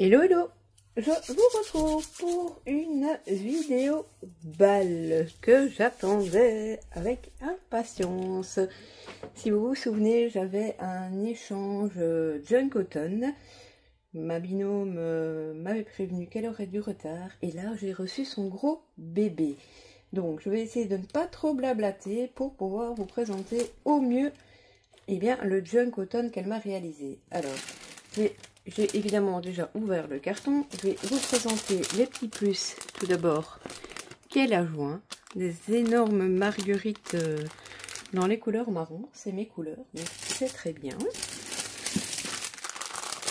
Hello hello, je vous retrouve pour une vidéo balle que j'attendais avec impatience. Si vous vous souvenez, j'avais un échange Junk Autumn. Ma binôme m'avait prévenu qu'elle aurait du retard et là j'ai reçu son gros bébé. Donc je vais essayer de ne pas trop blablater pour pouvoir vous présenter au mieux le Junk Autumn qu'elle m'a réalisé. Alors, j'ai évidemment déjà ouvert le carton. Je vais vous présenter les petits plus tout d'abord qu'elle a joint. Des énormes marguerites dans les couleurs marron. C'est mes couleurs, donc c'est très bien.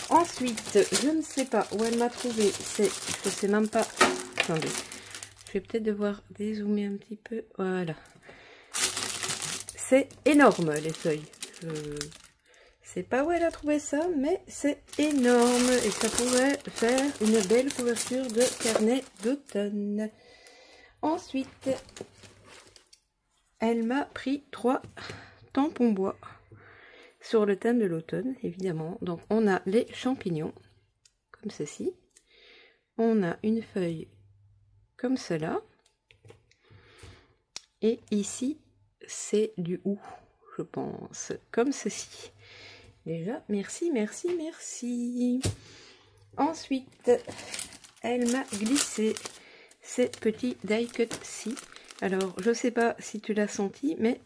Ensuite, je ne sais pas où elle m'a trouvé. Je sais même pas. Attendez. Je vais peut-être devoir dézoomer un petit peu. Voilà. C'est énorme les feuilles. Je sais pas où elle a trouvé ça, mais c'est énorme et ça pourrait faire une belle couverture de carnet d'automne. Ensuite, elle m'a pris 3 tampons bois sur le thème de l'automne, évidemment. Donc on a les champignons, comme ceci. On a une feuille comme cela. Et ici, c'est du hou, je pense, comme ceci. Déjà, merci, merci, merci. Ensuite, elle m'a glissé ces petits die cut-ci. Alors, je sais pas si tu l'as senti, mais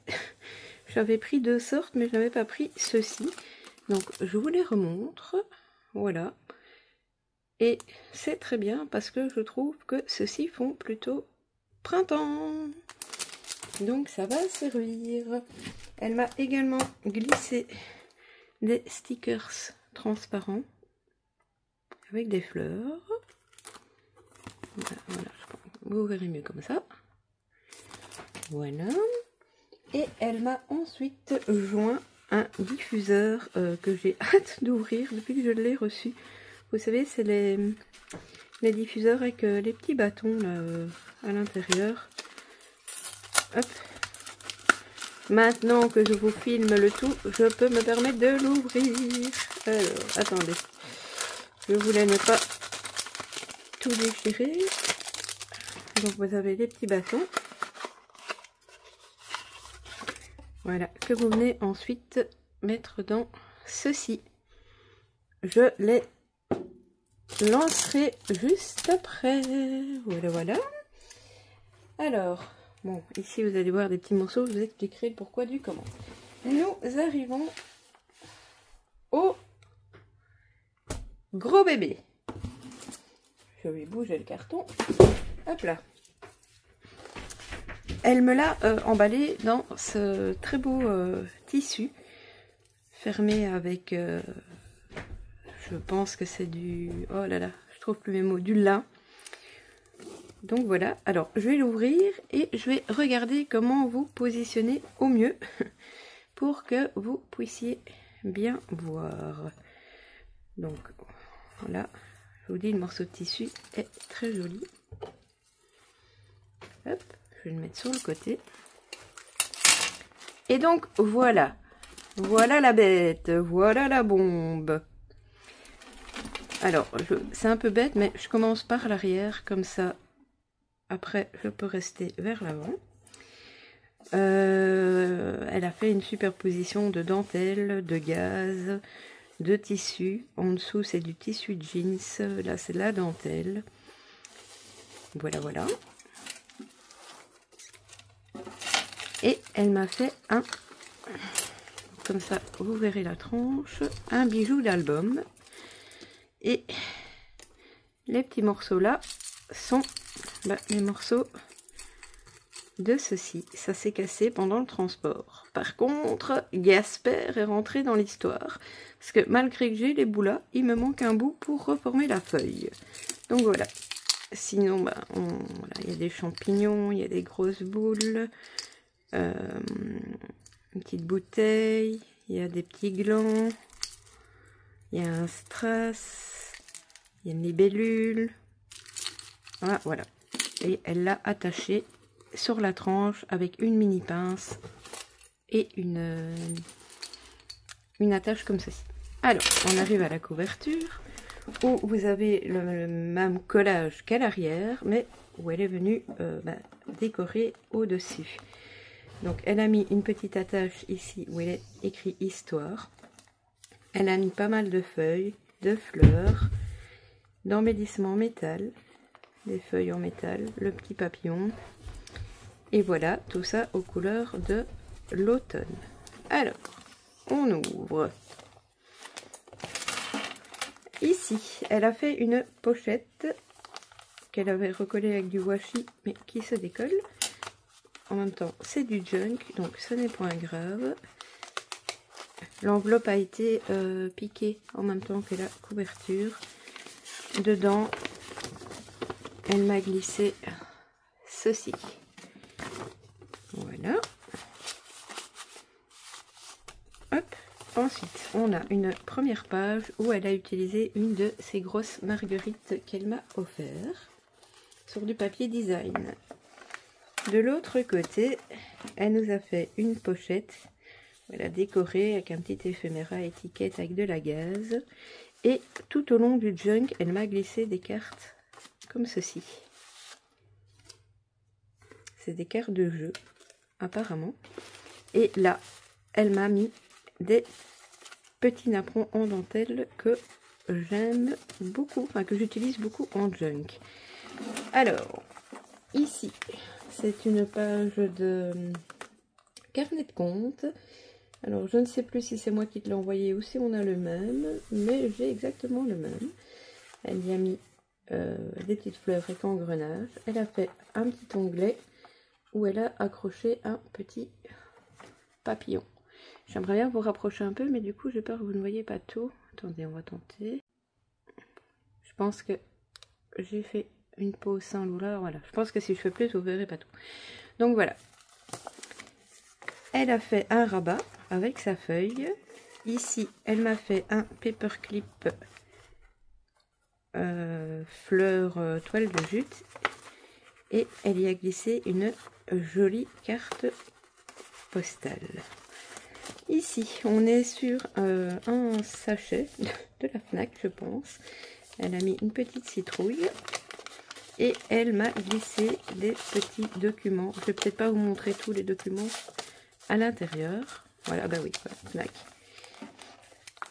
j'avais pris 2 sortes, mais je n'avais pas pris ceux-ci. Donc, je vous les remontre. Voilà. Et c'est très bien parce que je trouve que ceux-ci font plutôt printemps. Donc, ça va servir. Elle m'a également glissé des stickers transparents avec des fleurs. Voilà, vous verrez mieux comme ça. Voilà. Et elle m'a ensuite joint un diffuseur que j'ai hâte d'ouvrir depuis que je l'ai reçu. Vous savez, c'est les diffuseurs avec les petits bâtons là, à l'intérieur. Hop. Maintenant que je vous filme le tout, je peux me permettre de l'ouvrir. Alors, attendez. Je voulais ne pas tout déchirer. Donc, vous avez les petits bâtons. Voilà, que vous venez ensuite mettre dans ceci. Je les lancerai juste après. Voilà, voilà. Alors... bon, ici vous allez voir des petits morceaux, je vous expliquerai le pourquoi du comment. Nous arrivons au gros bébé. Je vais bouger le carton. Hop là. Elle me l'a emballé dans ce très beau tissu, fermé avec, je pense que c'est du, oh là là, je trouve plus mes mots, du lin. Donc voilà, alors je vais l'ouvrir et je vais regarder comment vous positionner au mieux pour que vous puissiez bien voir. Donc voilà, je vous dis, le morceau de tissu est très joli. Hop, je vais le mettre sur le côté. Et donc voilà, voilà la bête, voilà la bombe. Alors, c'est un peu bête, mais je commence par l'arrière, comme ça. Après, je peux rester vers l'avant. Elle a fait une superposition de dentelle, de gaze, de tissu. En dessous, c'est du tissu jeans. Là, c'est la dentelle. Voilà, voilà. Et elle m'a fait un... comme ça, vous verrez la tranche. Un bijou d'album. Et les petits morceaux là sont... les morceaux de ceci. Ça s'est cassé pendant le transport. Par contre, Gasper est rentré dans l'histoire. Parce que malgré que j'ai les bouts là, il me manque un bout pour reformer la feuille. Donc voilà. Sinon, voilà, il y a des champignons, il y a des grosses boules, une petite bouteille, il y a des petits glands, il y a un strass, il y a une libellule. Voilà, voilà. Et elle l'a attaché sur la tranche avec une mini pince et une attache comme ceci. Alors, on arrive à la couverture. où vous avez le même collage qu'à l'arrière, mais où elle est venue décorer au-dessus. Donc elle a mis une petite attache ici où elle est écrit histoire. Elle a mis pas mal de feuilles, de fleurs, d'embellissements en métal, des feuilles en métal, le petit papillon. Et voilà, tout ça aux couleurs de l'automne. Alors, on ouvre. Ici, elle a fait une pochette qu'elle avait recollée avec du washi, mais qui se décolle. En même temps, c'est du junk, donc ce n'est point grave. L'enveloppe a été piquée en même temps que la couverture. Dedans, elle m'a glissé ceci. Voilà. Hop. Ensuite, on a une première page où elle a utilisé une de ces grosses marguerites qu'elle m'a offert sur du papier design. De l'autre côté, elle nous a fait une pochette. Elle a décoré avec un petit éphéméra étiquette avec de la gaze. Et tout au long du junk, elle m'a glissé des cartes comme ceci. C'est des cartes de jeu, apparemment. Et là, elle m'a mis des petits napperons en dentelle que j'aime beaucoup, enfin que j'utilise beaucoup en junk. Alors, ici, c'est une page de carnet de compte. Alors, je ne sais plus si c'est moi qui te l'ai envoyé ou si on a le même, mais j'ai exactement le même. Elle y a mis des petites fleurs avec engrenage. Elle a fait un petit onglet où elle a accroché un petit papillon. J'aimerais bien vous rapprocher un peu, mais du coup, j'ai peur que vous ne voyez pas tout. Attendez, on va tenter. Je pense que j'ai fait une pause sans loup là. Voilà, je pense que si je fais plus, vous verrez pas tout. Donc voilà. Elle a fait un rabat avec sa feuille. Ici, elle m'a fait un paperclip fleur toile de jute. Et elle y a glissé une jolie carte postale. Ici, on est sur un sachet de la FNAC, je pense. Elle a mis une petite citrouille. Et elle m'a glissé des petits documents. Je vais peut-être pas vous montrer tous les documents à l'intérieur. Voilà, bah oui, voilà, FNAC.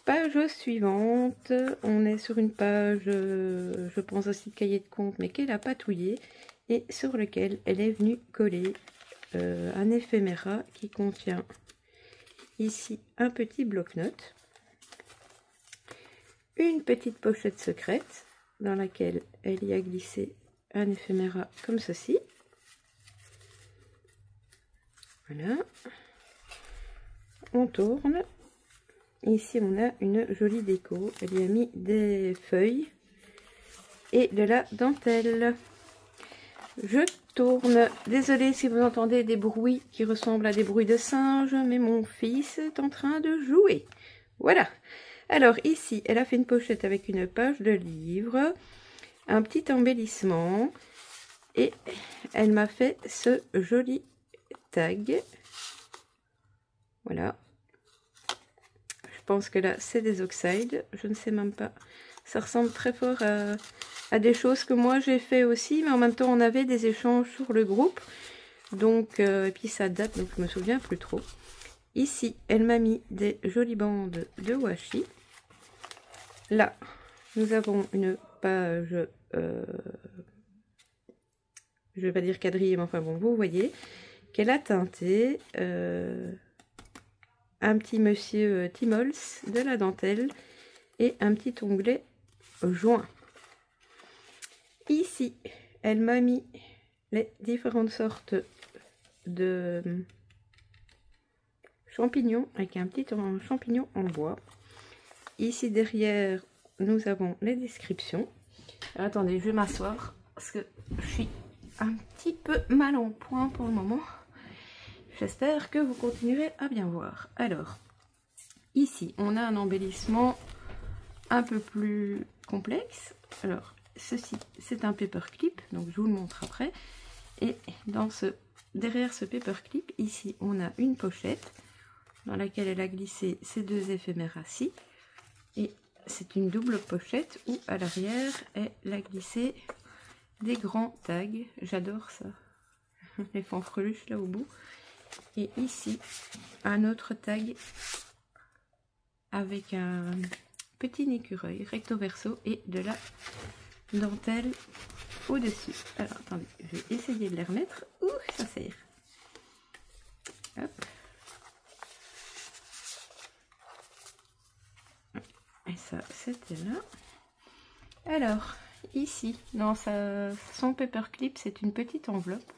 Page suivante. On est sur une page, je pense aussi de cahier de compte, mais qu'elle a patouillé. Et sur lequel elle est venue coller un éphéméra qui contient ici un petit bloc-notes, une petite pochette secrète dans laquelle elle y a glissé un éphéméra comme ceci. Voilà. On tourne. Ici, on a une jolie déco. Elle y a mis des feuilles et de la dentelle. Je tourne. Désolée si vous entendez des bruits qui ressemblent à des bruits de singe, mais mon fils est en train de jouer. Voilà. Alors ici, elle a fait une pochette avec une page de livre, un petit embellissement, et elle m'a fait ce joli tag. Voilà. Je pense que là, c'est des oxydes. Je ne sais même pas. Ça ressemble très fort à des choses que moi j'ai fait aussi, mais en même temps on avait des échanges sur le groupe, donc et puis ça date, donc je me souviens plus trop. Ici elle m'a mis des jolies bandes de washi. Là nous avons une page je vais pas dire quadrillée, mais enfin bon, vous voyez qu'elle a teinté un petit monsieur Timols, de la dentelle et un petit onglet joint. Ici, elle m'a mis les différentes sortes de champignons avec un petit champignon en bois. Ici derrière, nous avons les descriptions. Alors, attendez, je vais m'asseoir parce que je suis un petit peu mal en point pour le moment. J'espère que vous continuerez à bien voir. Alors, ici, on a un embellissement un peu plus complexe. Alors, ceci, c'est un paperclip, donc je vous le montre après. Et derrière ce paperclip, ici, on a une pochette dans laquelle elle a glissé ces deux éphéméras-ci. Et c'est une double pochette où à l'arrière, elle a glissé des grands tags. J'adore ça. Les fanfreluches là au bout. Et ici, un autre tag avec un petit écureuil recto verso et de la dentelle au-dessus. Alors, attendez, je vais essayer de les remettre. Ouh, ça serre. Hop. Et ça, c'était là. Alors, ici, dans son paperclip, c'est une petite enveloppe.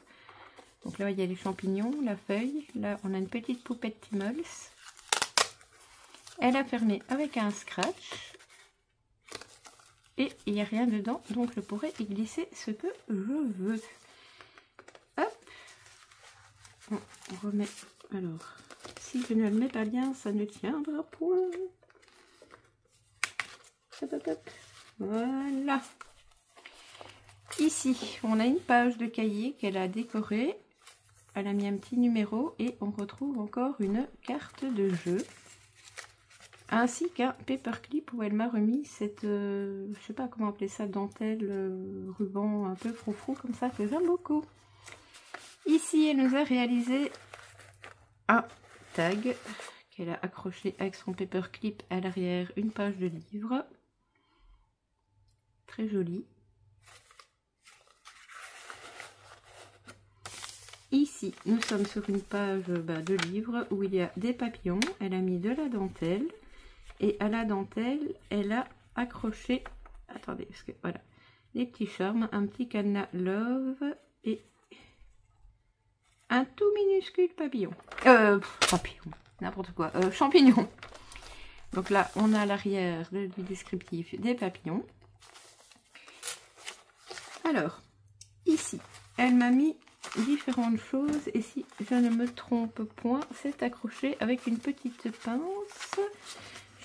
Donc là, il y a les champignons, la feuille. Là, on a une petite poupette Timals. Elle a fermé avec un scratch. Et il n'y a rien dedans, donc je pourrais y glisser ce que je veux. Hop. On remet. Alors, si je ne le mets pas bien, ça ne tiendra point. Hop, hop, hop. Voilà. Ici, on a une page de cahier qu'elle a décorée. Elle a mis un petit numéro et on retrouve encore une carte de jeu. Ainsi qu'un paperclip où elle m'a remis cette, je sais pas comment appeler ça, dentelle, ruban un peu froufrou comme ça que j'aime beaucoup. Ici, elle nous a réalisé un tag qu'elle a accroché avec son paperclip à l'arrière, une page de livre. Très jolie. Ici, nous sommes sur une page de livre où il y a des papillons. Elle a mis de la dentelle. Et à la dentelle, elle a accroché, attendez, parce que voilà, des petits charmes, un petit cadenas love et un tout minuscule papillon. Papillon, n'importe quoi, champignon. Donc là, on a à l'arrière du descriptif des papillons. Alors, ici, elle m'a mis différentes choses et si je ne me trompe point, c'est accroché avec une petite pince.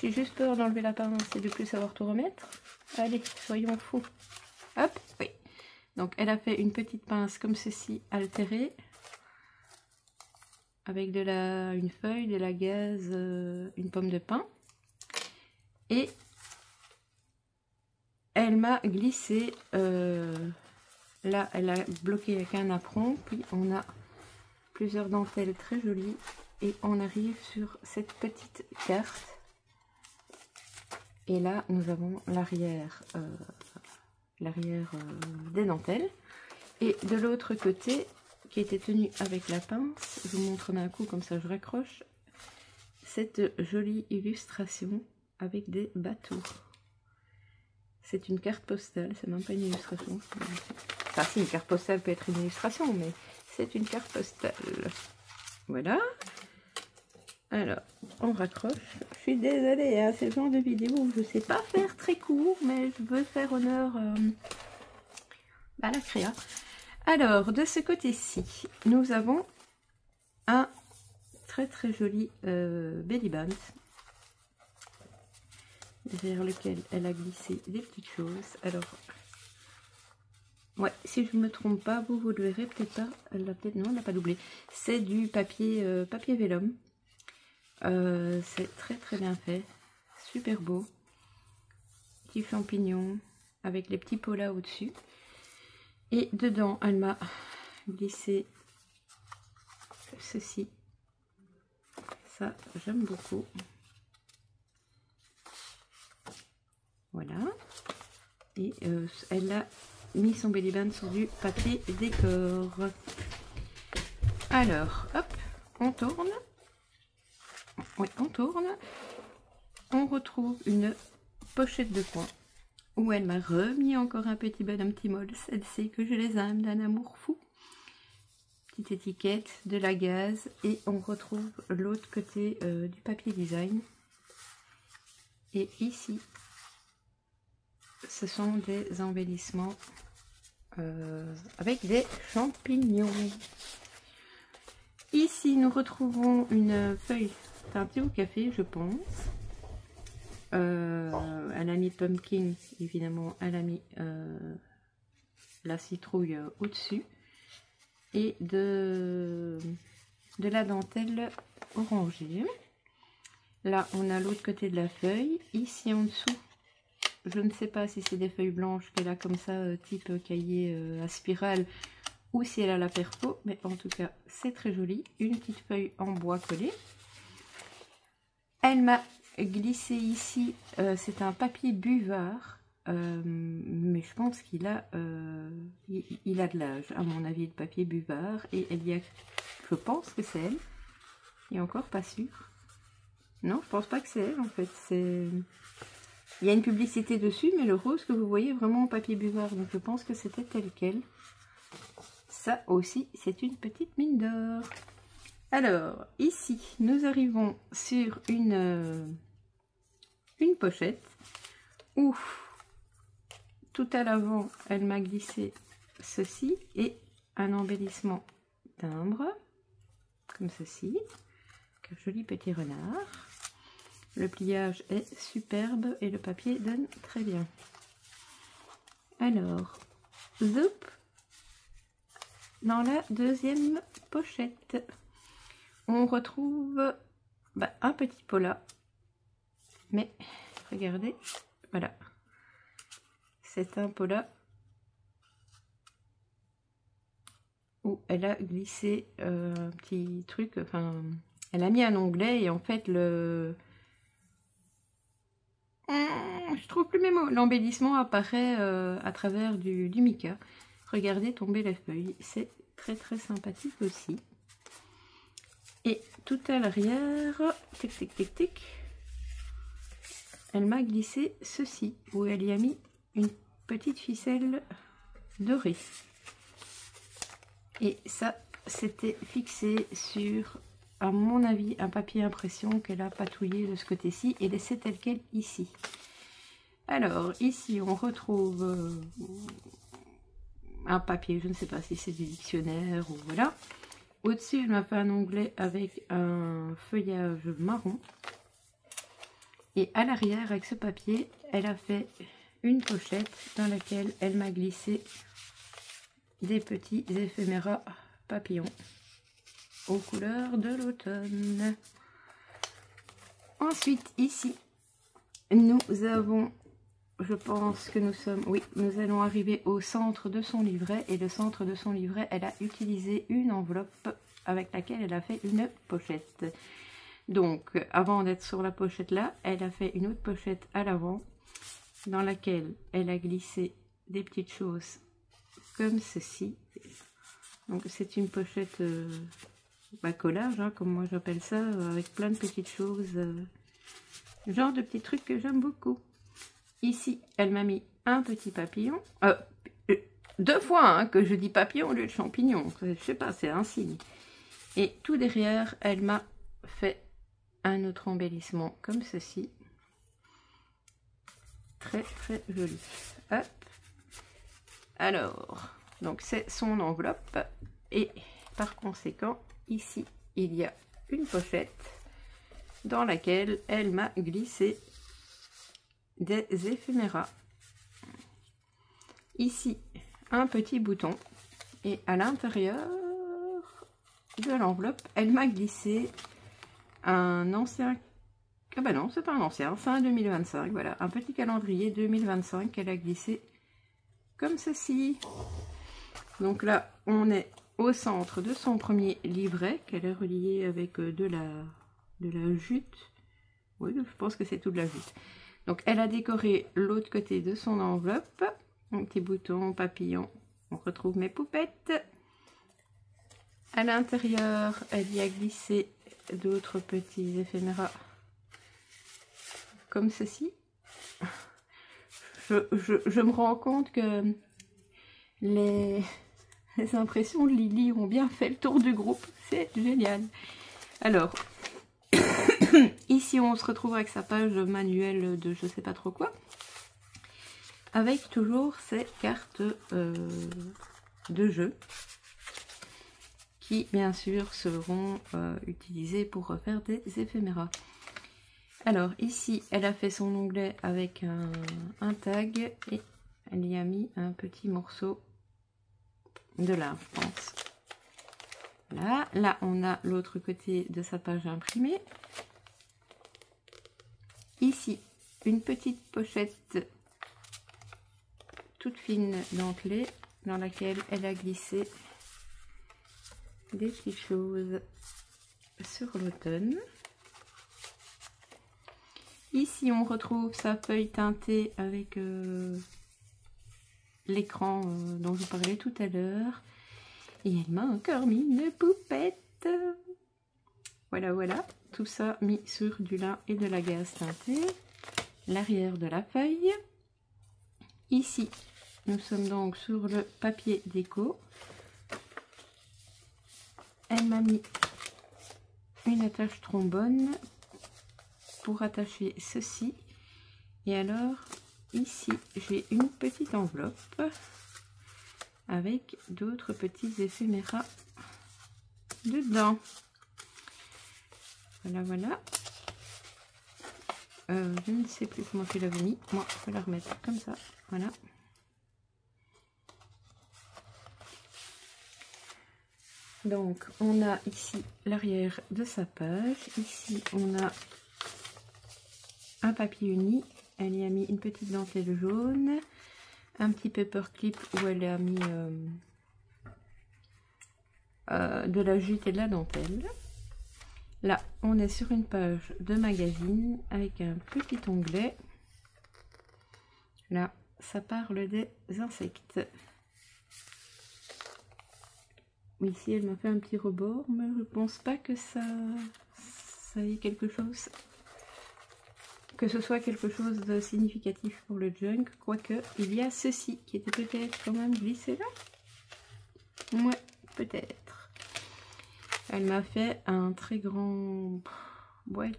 J'ai juste peur d'enlever la pince et de plus savoir tout remettre. Allez, soyons fous. Hop, oui. Donc elle a fait une petite pince comme ceci, altérée. Avec une feuille, de la gaze, une pomme de pin. Et elle m'a glissé, là elle a bloqué avec un apron. Puis on a plusieurs dentelles très jolies. Et on arrive sur cette petite carte. Et là, nous avons l'arrière des dentelles. Et de l'autre côté, qui était tenu avec la pince, je vous montre d'un coup, comme ça je raccroche, cette jolie illustration avec des bateaux. C'est une carte postale, c'est même pas une illustration. Enfin si, une carte postale peut être une illustration, mais c'est une carte postale. Voilà. Alors, on raccroche. Je suis désolée, hein, c'est le genre de vidéo où je ne sais pas faire très court, mais je veux faire honneur à la créa. Alors, de ce côté-ci, nous avons un très très joli belly band, derrière lequel elle a glissé des petites choses. Alors, ouais, si je ne me trompe pas, vous le verrez peut-être pas. Non, elle n'a pas doublé. C'est du papier, papier vélum. C'est très très bien fait, super beau, petits champignons avec les petits polas au dessus et dedans elle m'a glissé ceci, ça j'aime beaucoup, voilà, et elle a mis son belly band sur du papier décor. Alors hop, on tourne. Oui, on tourne, on retrouve une pochette de coin où elle m'a remis encore un petit bonhomme Timals. Elle sait que je les aime d'un amour fou. Petite étiquette, de la gaze et on retrouve l'autre côté du papier design. Et ici, ce sont des embellissements avec des champignons. Ici, nous retrouvons une feuille teintée au café, je pense. Elle a mis pumpkin, évidemment, elle a mis la citrouille au-dessus. Et de la dentelle orangée. Là, on a l'autre côté de la feuille. Ici, en dessous, je ne sais pas si c'est des feuilles blanches qu'elle a comme ça, type cahier à spirale, ou si elle a la perco, mais en tout cas c'est très joli. Une petite feuille en bois collé. Elle m'a glissé ici, c'est un papier buvard, mais je pense qu'il a, il a de l'âge, à mon avis, de papier buvard, et elle y a, je pense que c'est elle, et encore pas sûr. Non, je pense pas que c'est elle en fait, c'est... Il y a une publicité dessus, mais le rose que vous voyez est vraiment en papier buvard, donc je pense que c'était tel quel. Ça aussi, c'est une petite mine d'or. Alors, ici, nous arrivons sur une pochette où, tout à l'avant, elle m'a glissé ceci et un embellissement timbre, comme ceci. Un joli petit renard. Le pliage est superbe et le papier donne très bien. Alors, zoup, dans la deuxième pochette, on retrouve un petit pola. Mais, regardez, voilà. C'est un pola où elle a glissé un petit truc, enfin, elle a mis un onglet et en fait je trouve plus mes mots. L'embellissement apparaît à travers du mica. Regardez tomber les feuilles. C'est très très sympathique aussi. Et tout à l'arrière, tic tic tic tic, elle m'a glissé ceci, où elle y a mis une petite ficelle dorée. Et ça, c'était fixé sur, à mon avis, un papier impression qu'elle a patouillé de ce côté-ci et laissé tel quel ici. Alors, ici, on retrouve un papier, je ne sais pas si c'est du dictionnaire ou voilà. Au-dessus, elle m'a fait un onglet avec un feuillage marron. Et à l'arrière, avec ce papier, elle a fait une pochette dans laquelle elle m'a glissé des petits éphéméras papillons aux couleurs de l'automne. Ensuite, ici, nous avons, je pense que nous sommes, oui, nous allons arriver au centre de son livret. Et le centre de son livret, elle a utilisé une enveloppe avec laquelle elle a fait une pochette. Donc, avant d'être sur la pochette là, elle a fait une autre pochette à l'avant dans laquelle elle a glissé des petites choses comme ceci. Donc, c'est une pochette collage, hein, comme moi j'appelle ça, avec plein de petites choses, genre de petits trucs que j'aime beaucoup. Ici, elle m'a mis un petit papillon, deux fois hein, que je dis papillon au lieu de champignon, je sais pas, c'est un signe. Et tout derrière, elle m'a fait un autre embellissement comme ceci, très très joli. Hop. Alors, donc c'est son enveloppe et par conséquent ici il y a une pochette dans laquelle elle m'a glissé des éphéméras. Ici un petit bouton et à l'intérieur de l'enveloppe elle m'a glissé un ancien, ah bah non c'est pas un ancien, c'est un 2025, voilà, un petit calendrier 2025 qu'elle a glissé comme ceci. Donc là on est au centre de son premier livret qu'elle a relié avec de la jute. Oui, je pense que c'est tout de la jute. Donc elle a décoré l'autre côté de son enveloppe, un petit bouton papillon, on retrouve mes poupettes. À l'intérieur elle y a glissé d'autres petits éphéméras comme ceci. Je me rends compte que les impressions de Lily ont bien fait le tour du groupe, c'est génial. Alors, ici on se retrouve avec sa page manuelle de je sais pas trop quoi, avec toujours ces cartes de jeu, qui bien sûr seront utilisées pour refaire des éphéméras. Alors ici elle a fait son onglet avec un tag et elle y a mis un petit morceau de lin, je pense. Voilà, là on a l'autre côté de sa page imprimée. Ici une petite pochette toute fine dentelée dans laquelle elle a glissé des petites choses sur l'automne. Ici, on retrouve sa feuille teintée avec l'écran dont je vous parlais tout à l'heure. Et elle m'a encore mis une poupette. Voilà, voilà. Tout ça mis sur du lin et de la gaze teintée. L'arrière de la feuille. Ici, nous sommes donc sur le papier déco. Elle m'a mis une attache trombone pour attacher ceci. Et alors, ici, j'ai une petite enveloppe avec d'autres petits éphéméras dedans. Voilà, voilà. Je ne sais plus comment tu l'avais mis. Moi, je vais la remettre comme ça. Voilà. Donc, on a ici l'arrière de sa page. Ici, on a un papier uni. Elle y a mis une petite dentelle jaune. Un petit paperclip où elle a mis de la jute et de la dentelle. Là, on est sur une page de magazine avec un petit onglet. Là, ça parle des insectes. Ici, elle m'a fait un petit rebord, mais je pense pas que ça ait quelque chose, que ce soit quelque chose de significatif pour le junk, quoique il y a ceci qui était peut-être quand même glissé là. Ouais, peut-être. Elle m'a fait un très grand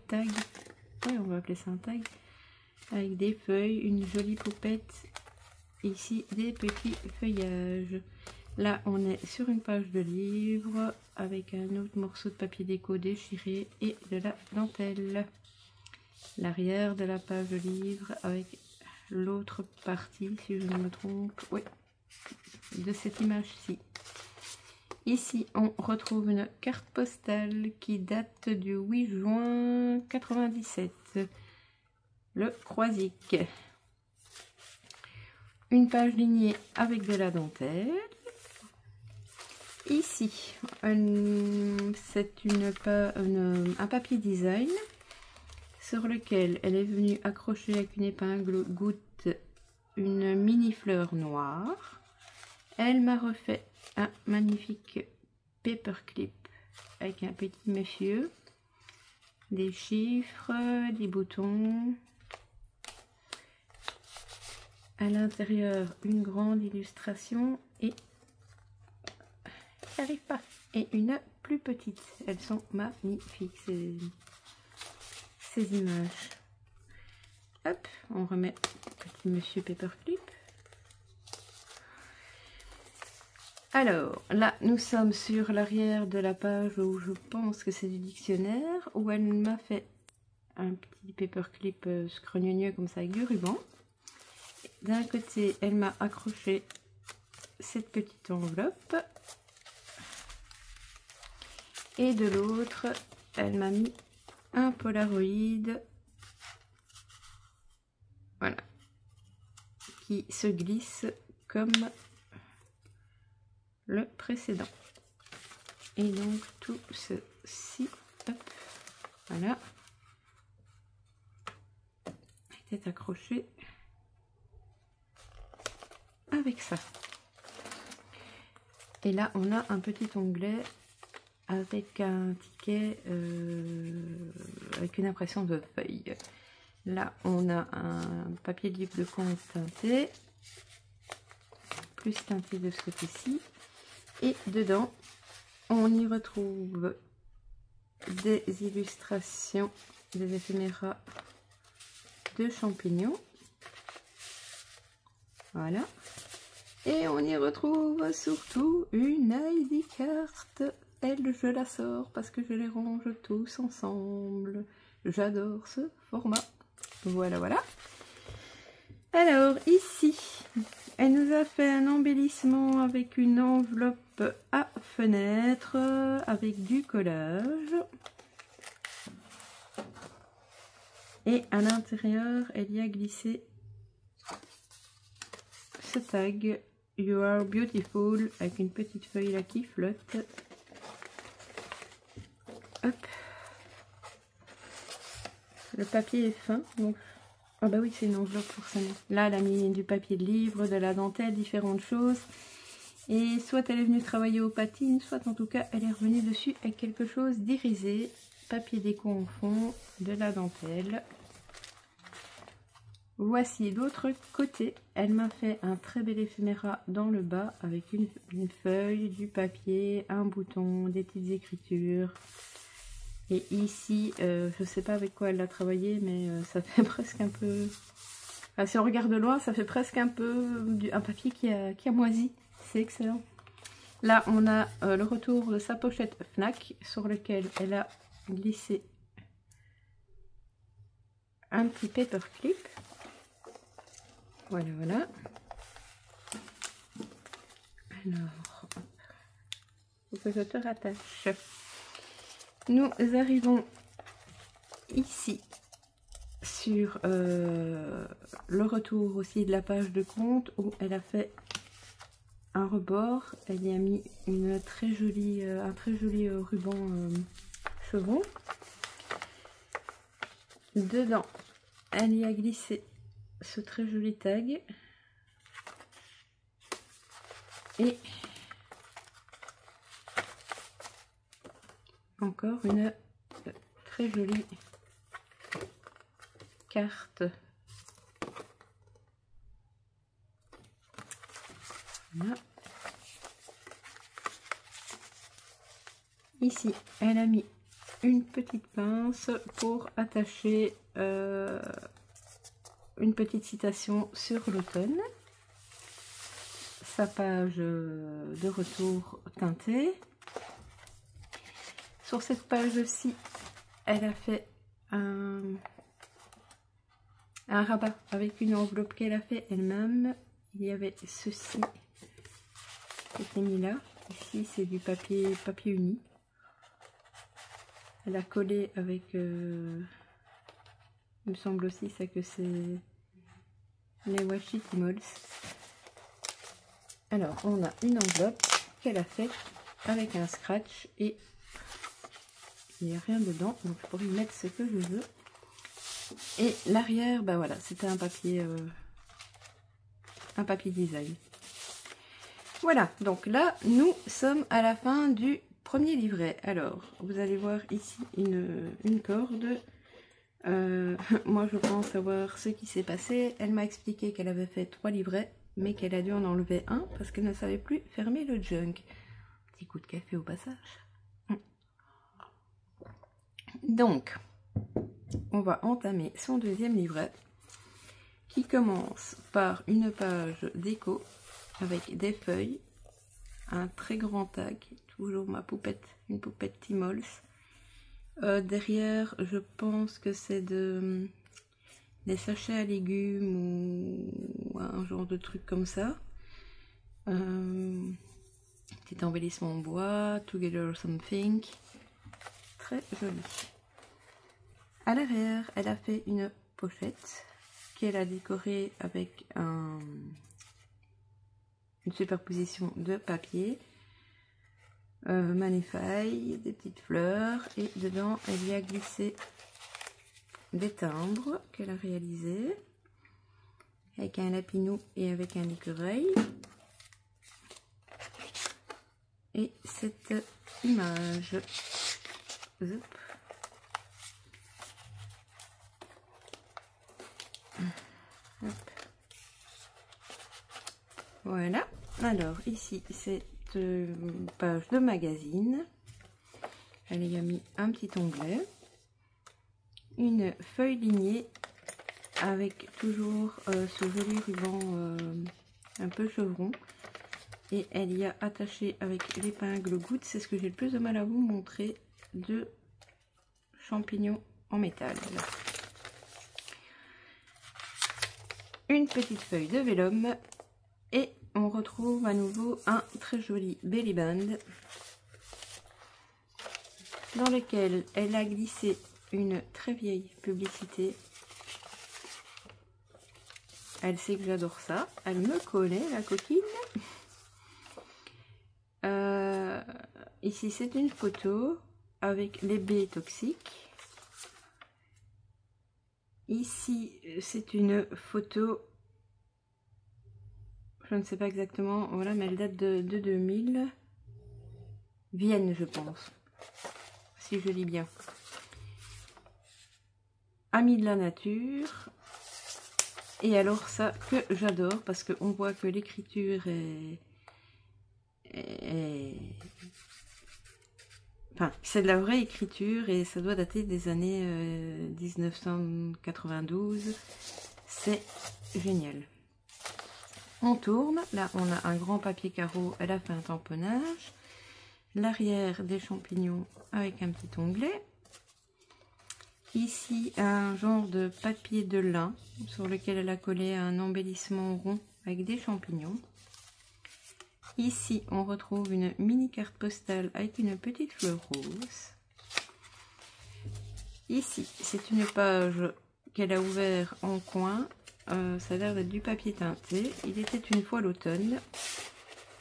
tag, ouais, on va appeler ça un tag, avec des feuilles, une jolie poupette, ici des petits feuillages. Là, on est sur une page de livre avec un autre morceau de papier déco déchiré et de la dentelle. L'arrière de la page de livre avec l'autre partie, si je ne me trompe, oui, de cette image-ci. Ici, on retrouve une carte postale qui date du 8 juin 97. Le Croisic. Une page lignée avec de la dentelle. Ici, c'est un papier design sur lequel elle est venue accrocher avec une épingle goutte une mini fleur noire. Elle m'a refait un magnifique paperclip avec un petit monsieur, des chiffres, des boutons. À l'intérieur, une grande illustration et j'arrive pas. Et une plus petite. Elles sont magnifiques ces images. Hop, on remet petit monsieur paperclip. Alors, là, nous sommes sur l'arrière de la page où je pense que c'est du dictionnaire, où elle m'a fait un petit paperclip scrognonieux comme ça avec du ruban. D'un côté, elle m'a accroché cette petite enveloppe. Et de l'autre, elle m'a mis un Polaroid. Voilà. Qui se glisse comme le précédent. Et donc tout ceci, hop, voilà, était accroché avec ça. Et là on a un petit onglet avec un ticket avec une impression de feuille. Là on a un papier de livre de compte teinté, plus teinté de ce côté-ci. Et dedans, on y retrouve des illustrations, des éphéméras de champignons. Voilà. Et on y retrouve surtout une ID card. Elle, je la sors parce que je les range tous ensemble. J'adore ce format. Voilà, voilà. Alors, ici, elle nous a fait un embellissement avec une enveloppe à fenêtre avec du collage. Et à l'intérieur, elle y a glissé ce tag You are beautiful avec une petite feuille là qui flotte. Hop. Le papier est fin, donc ah bah oui, c'est une enveloppe forcément. Là, elle a mis du papier de livre, de la dentelle, différentes choses. Et soit elle est venue travailler aux patines, soit en tout cas elle est revenue dessus avec quelque chose d'irisé. Papier déco en fond, de la dentelle. Voici l'autre côté. Elle m'a fait un très bel éphéméra dans le bas avec une feuille, du papier, un bouton, des petites écritures. Et ici, je sais pas avec quoi elle l'a travaillé, mais ça fait presque un peu... Enfin, si on regarde de loin, ça fait presque un peu un papier qui a moisi. C'est excellent. Là, on a le retour de sa pochette Fnac, sur lequel elle a glissé un petit paperclip. Voilà, voilà. Alors, faut que je te rattache. Nous arrivons ici sur le retour aussi de la page de compte où elle a fait un rebord. Elle y a mis un très joli ruban chevron. Dedans, elle y a glissé ce très joli tag. Et encore une très jolie carte. Voilà. Ici, elle a mis une petite pince pour attacher une petite citation sur l'automne. Sa page de retour teintée. Sur cette page-ci, elle a fait un rabat avec une enveloppe qu'elle a fait elle-même. Il y avait ceci qui était mis là. Ici, c'est du papier uni. Elle a collé avec... il me semble aussi ça que c'est les washi Timols. Alors, on a une enveloppe qu'elle a faite avec un scratch et il n'y a rien dedans, donc je pourrais y mettre ce que je veux. Et l'arrière, bah voilà, c'était un papier design. Voilà, donc là, nous sommes à la fin du premier livret. Alors, vous allez voir ici une corde. Moi, je pense savoir ce qui s'est passé. Elle m'a expliqué qu'elle avait fait 3 livrets, mais qu'elle a dû en enlever un parce qu'elle ne savait plus fermer le junk. Petit coup de café au passage. Donc, on va entamer son deuxième livret qui commence par une page déco avec des feuilles, un très grand tag, toujours ma poupette, une poupette Timols. Derrière, je pense que c'est des sachets à légumes ou un genre de truc comme ça. Petit embellissement en bois, Together Something. Très joli. À l'arrière, elle a fait une pochette qu'elle a décorée avec une superposition de papier, magnifique, des petites fleurs, et dedans elle y a glissé des timbres qu'elle a réalisés avec un lapinou et avec un écureuil. Et cette image, hop. Hop. Voilà, alors ici c'est une page de magazine. Elle y a mis un petit onglet, une feuille lignée avec toujours ce joli ruban un peu chevron, et elle y a attaché avec l'épingle goutte, c'est ce que j'ai le plus de mal à vous montrer, de champignons en métal. Une petite feuille de vélum et on retrouve à nouveau un très joli belly band dans lequel elle a glissé une très vieille publicité Elle sait que j'adore ça. Elle me connaît, la coquine. Ici, c'est une photo avec les baies toxiques. Ici, c'est une photo, je ne sais pas exactement, voilà, mais elle date de 2000. Vienne, je pense, si je lis bien. Amis de la nature. Et alors ça, que j'adore, parce qu'on voit que l'écriture est... Enfin, c'est de la vraie écriture et ça doit dater des années 1992. C'est génial. On tourne. Là, on a un grand papier carreau. Elle a fait un tamponnage. L'arrière des champignons avec un petit onglet. Ici, un genre de papier de lin sur lequel elle a collé un embellissement rond avec des champignons. Ici, on retrouve une mini carte postale avec une petite fleur rose. Ici, c'est une page qu'elle a ouverte en coin. Ça a l'air d'être du papier teinté. Il était une fois l'automne.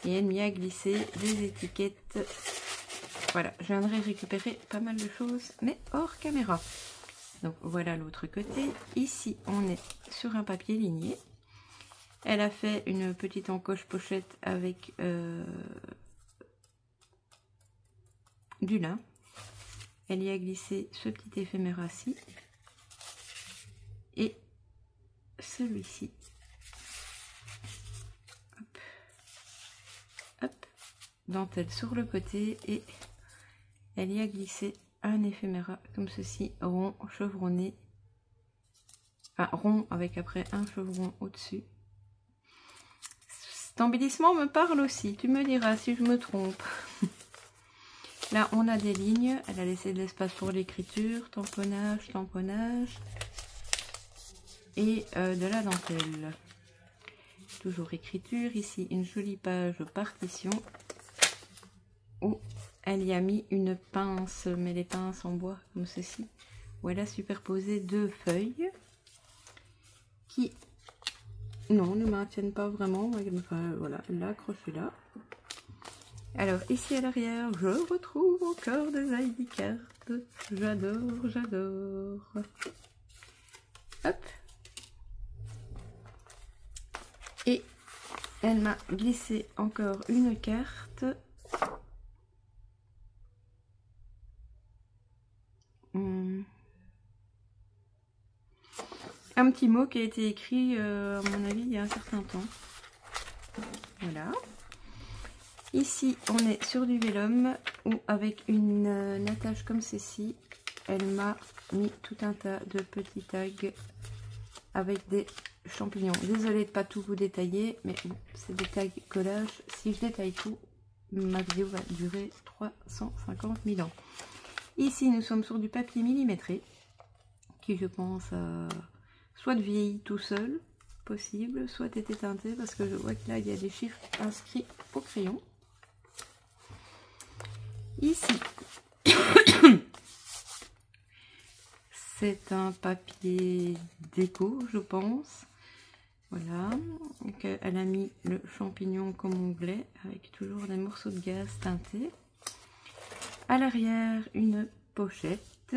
Et elle m'y a glissé des étiquettes. Voilà, je viendrai récupérer pas mal de choses, mais hors caméra. Donc voilà l'autre côté. Ici, on est sur un papier ligné. Elle a fait une petite encoche pochette avec du lin. Elle y a glissé ce petit éphéméra-ci et celui-ci. Hop. Hop. Dentelle sur le côté et elle y a glissé un éphéméra comme ceci, rond, chevronné. Enfin, rond avec après un chevron au-dessus. Cet embellissement me parle aussi, tu me diras si je me trompe. Là, on a des lignes. Elle a laissé de l'espace pour l'écriture, tamponnage, tamponnage. Et de la dentelle. Toujours écriture. Ici, une jolie page partition. Où elle y a mis une pince, mais les pinces en bois, comme ceci. Où elle a superposé deux feuilles. Qui, non, ne maintiennent pas vraiment. Enfin, voilà, elle l'a accroché là. Alors ici à l'arrière, je retrouve encore des ID cartes. J'adore, j'adore. Hop. Et elle m'a glissé encore une carte. Un petit mot qui a été écrit, à mon avis, il y a un certain temps. Voilà. Ici, on est sur du vélum où avec une attache comme ceci, elle m'a mis tout un tas de petits tags avec des champignons. Désolée de ne pas tout vous détailler, mais bon, c'est des tags collage. Si je détaille tout, ma vidéo va durer 350 000 ans. Ici, nous sommes sur du papier millimétré qui, je pense, soit de vieilli tout seul, possible, soit été teinté parce que je vois que là, il y a des chiffres inscrits au crayon. Ici, c'est un papier déco, je pense. Voilà, donc, elle a mis le champignon comme onglet avec toujours des morceaux de gaz teintés. À l'arrière, une pochette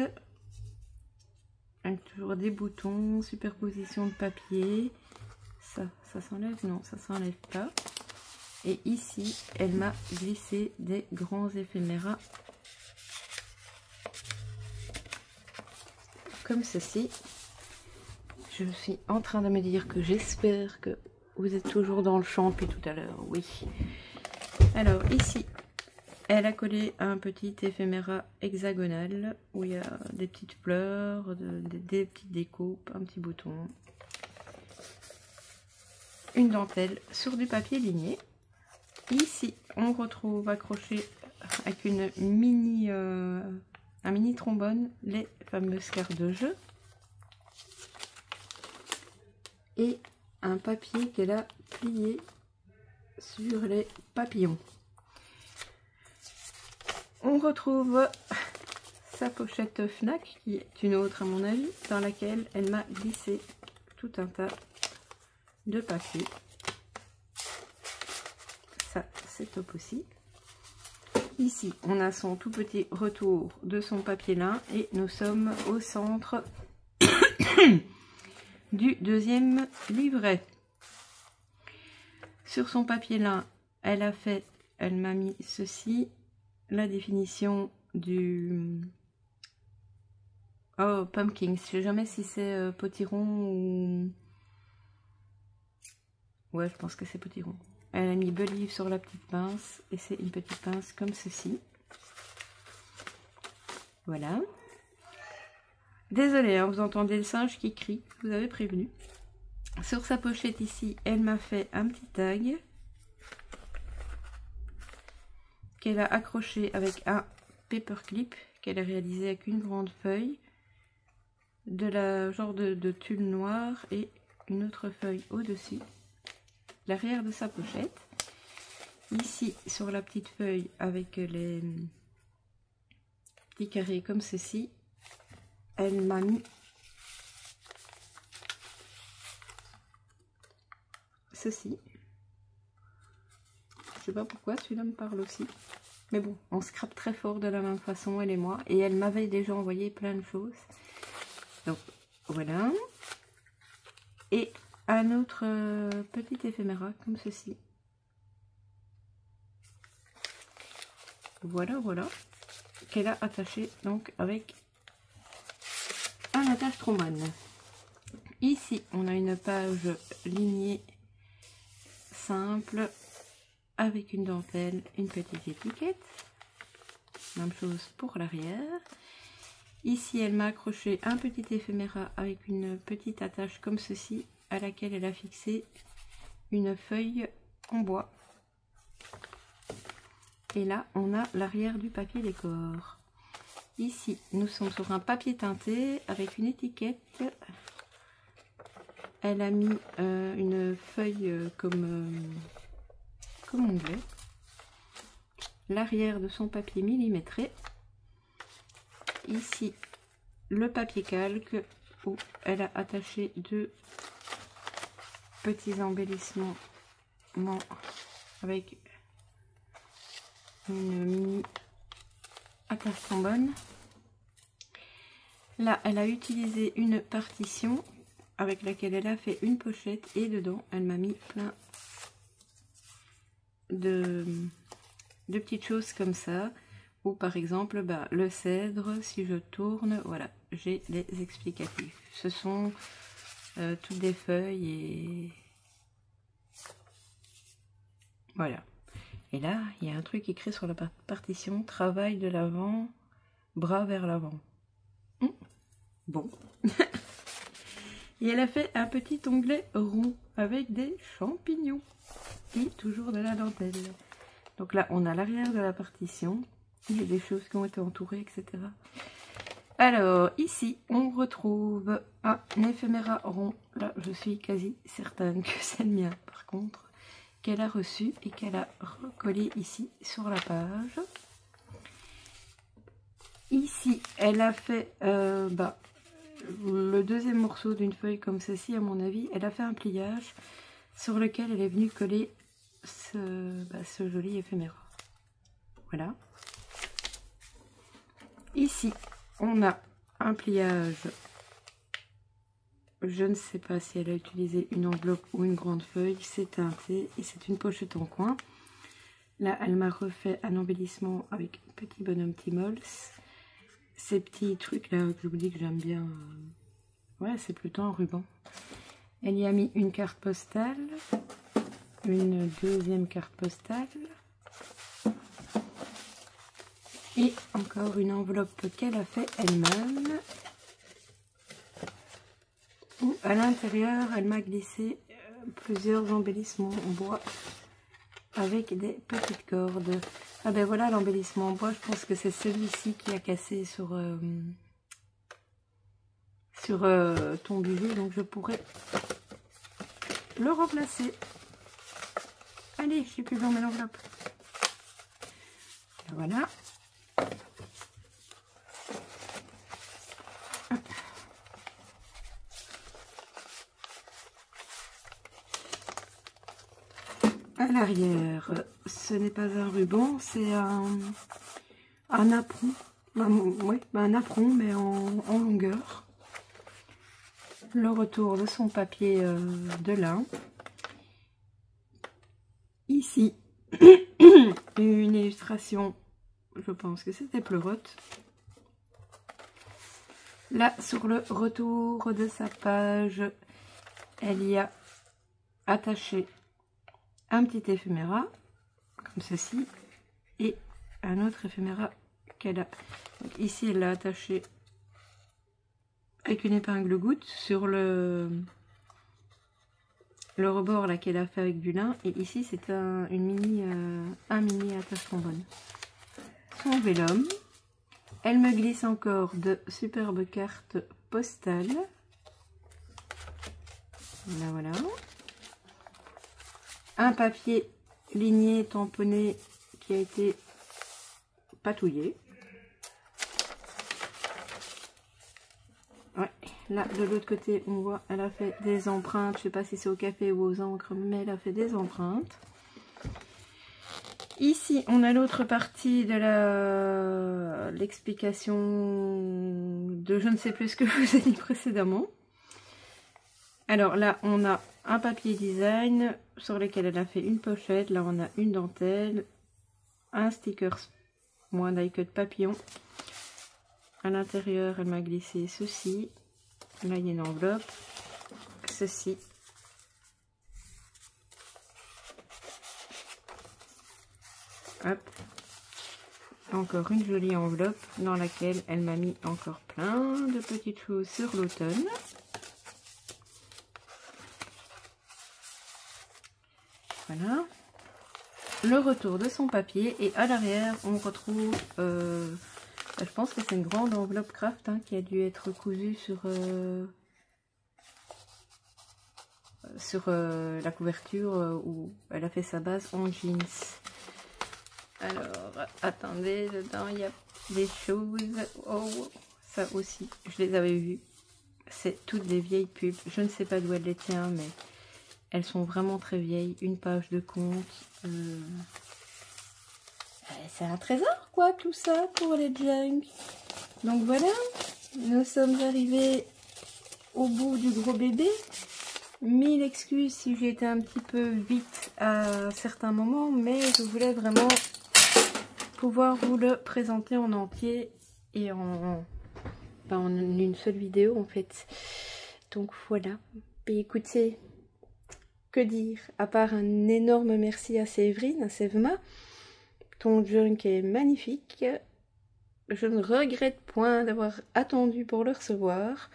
avec toujours des boutons, superposition de papier. Ça s'enlève? Non, ça s'enlève pas. Et ici, elle m'a glissé des grands éphéméras comme ceci. Je suis en train de me dire que j'espère que vous êtes toujours dans le champ depuis tout à l'heure. Oui. Alors ici, elle a collé un petit éphéméra hexagonal où il y a des petites fleurs, des petites découpes, un petit bouton. Une dentelle sur du papier ligné. Ici, on retrouve accroché avec une un mini trombone les fameuses cartes de jeu et un papier qu'elle a plié sur les papillons. On retrouve sa pochette Fnac qui est une autre à mon avis dans laquelle elle m'a glissé tout un tas de papier. Ça, c'est top aussi. Ici, on a son tout petit retour de son papier lin et nous sommes au centre du deuxième livret. Sur son papier lin, elle m'a mis ceci, la définition du pumpkin. Je sais jamais si c'est potiron ou... Ouais, je pense que c'est potiron. Elle a mis Believe sur la petite pince et c'est une petite pince comme ceci. Voilà. Désolée, hein, vous entendez le singe qui crie, vous avez prévenu. Sur sa pochette ici, elle m'a fait un petit tag qu'elle a accroché avec un paperclip qu'elle a réalisé avec une grande feuille de la genre de tulle noire et une autre feuille au-dessus. L'arrière de sa pochette. Ici, sur la petite feuille avec les petits carrés comme ceci, elle m'a mis ceci. Je sais pas pourquoi, celui-là me parle aussi. Mais bon, on scrape très fort de la même façon, elle et moi. Et elle m'avait déjà envoyé plein de choses. Donc, voilà. Et un autre petit éphéméra comme ceci. Voilà, voilà. Qu'elle a attaché donc avec un attache trombone. Ici, on a une page lignée simple avec une dentelle, une petite étiquette. Même chose pour l'arrière. Ici, elle m'a accroché un petit éphéméra avec une petite attache comme ceci, à laquelle elle a fixé une feuille en bois. Et là, on a l'arrière du papier décor. Ici, nous sommes sur un papier teinté avec une étiquette. Elle a mis une feuille comme onglet. L'arrière de son papier millimétré. Ici, le papier calque où elle a attaché deux petits embellissements avec une mini attache trombone. Là, elle a utilisé une partition avec laquelle elle a fait une pochette et dedans, elle m'a mis plein de petites choses comme ça. Ou par exemple, le cèdre, si je tourne, voilà, j'ai les explicatifs. Ce sont toutes des feuilles et voilà. Et là, il y a un truc écrit sur la partition, travail de l'avant, bras vers l'avant. Bon. Et elle a fait un petit onglet rond avec des champignons et toujours de la dentelle. Donc là, on a l'arrière de la partition. Il y a des choses qui ont été entourées, etc. Alors, ici, on retrouve un éphéméra rond. Là, je suis quasi certaine que c'est le mien, par contre, qu'elle a reçu et qu'elle a recollé ici sur la page. Ici, elle a fait le deuxième morceau d'une feuille comme ceci, à mon avis. Elle a fait un pliage sur lequel elle est venue coller ce joli éphéméra. Voilà. Ici, on a un pliage. Je ne sais pas si elle a utilisé une enveloppe ou une grande feuille. C'est teinté et c'est une pochette en coin. Là, elle m'a refait un embellissement avec un petit bonhomme Timols. Ces petits trucs là que je vous dis que j'aime bien. Ouais, c'est plutôt un ruban. Elle y a mis une carte postale. Une deuxième carte postale. Et encore une enveloppe qu'elle a fait elle-même. Où à l'intérieur, elle m'a glissé plusieurs embellissements en bois avec des petites cordes. Ah ben voilà l'embellissement en bois, je pense que c'est celui-ci qui a cassé sur ton bijou, donc je pourrais le remplacer. Allez, je suis plus dans mon enveloppe. Voilà. À l'arrière, ce n'est pas un ruban, c'est un apron. Oui, un apron, mais en longueur. Le retour de son papier de lin. Ici, une illustration, je pense que c'était Pleurote. Là, sur le retour de sa page, elle y a attaché un petit éphéméra, comme ceci, et un autre éphéméra qu'elle a. Donc ici, elle l'a attaché avec une épingle goutte sur le rebord là qu'elle a fait avec du lin, et ici c'est un mini attache trombone. Son vélum, elle me glisse encore de superbes cartes postales. Voilà. Un papier ligné tamponné qui a été patouillé. Ouais, là de l'autre côté on voit elle a fait des empreintes, je sais pas si c'est au café ou aux encres, mais elle a fait des empreintes. Ici on a l'autre partie de l'explication de je ne sais plus ce que je vous ai dit précédemment. Alors là on a un papier design sur lequel elle a fait une pochette, là on a une dentelle, un sticker moins die-cut papillon. À l'intérieur, elle m'a glissé ceci. Là, il y a une enveloppe. Ceci. Hop. Encore une jolie enveloppe dans laquelle elle m'a mis encore plein de petites choses sur l'automne. Voilà. Le retour de son papier. Et à l'arrière, on retrouve... je pense que c'est une grande enveloppe craft qui a dû être cousue sur la couverture où elle a fait sa base en jeans. Alors, attendez, dedans il y a des choses. Oh, ça aussi, je les avais vues. C'est toutes des vieilles pubs. Je ne sais pas d'où elle les tient, mais elles sont vraiment très vieilles. Une page de compte. C'est un trésor, quoi, tout ça, pour les junk. Donc voilà, nous sommes arrivés au bout du gros bébé. 1000 excuses si j'ai été un petit peu vite à certains moments, mais je voulais vraiment pouvoir vous le présenter en entier et en une seule vidéo, en fait. Donc voilà. Et écoutez, que dire, à part un énorme merci à Séverine, à Sevma. Ton junk est magnifique. Je ne regrette point d'avoir attendu pour le recevoir.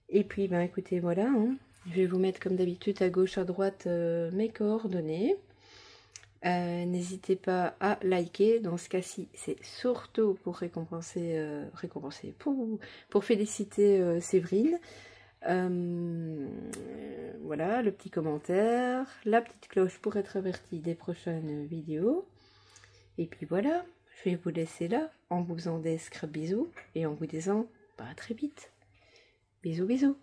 Et puis, ben écoutez, voilà. Je vais vous mettre comme d'habitude à gauche, à droite mes coordonnées. N'hésitez pas à liker. Dans ce cas-ci, c'est surtout pour pour féliciter Séverine. Voilà, le petit commentaire, la petite cloche pour être averti des prochaines vidéos. Et puis voilà, je vais vous laisser là en vous faisant des scrap bisous et en vous disant à très vite. Bisous bisous.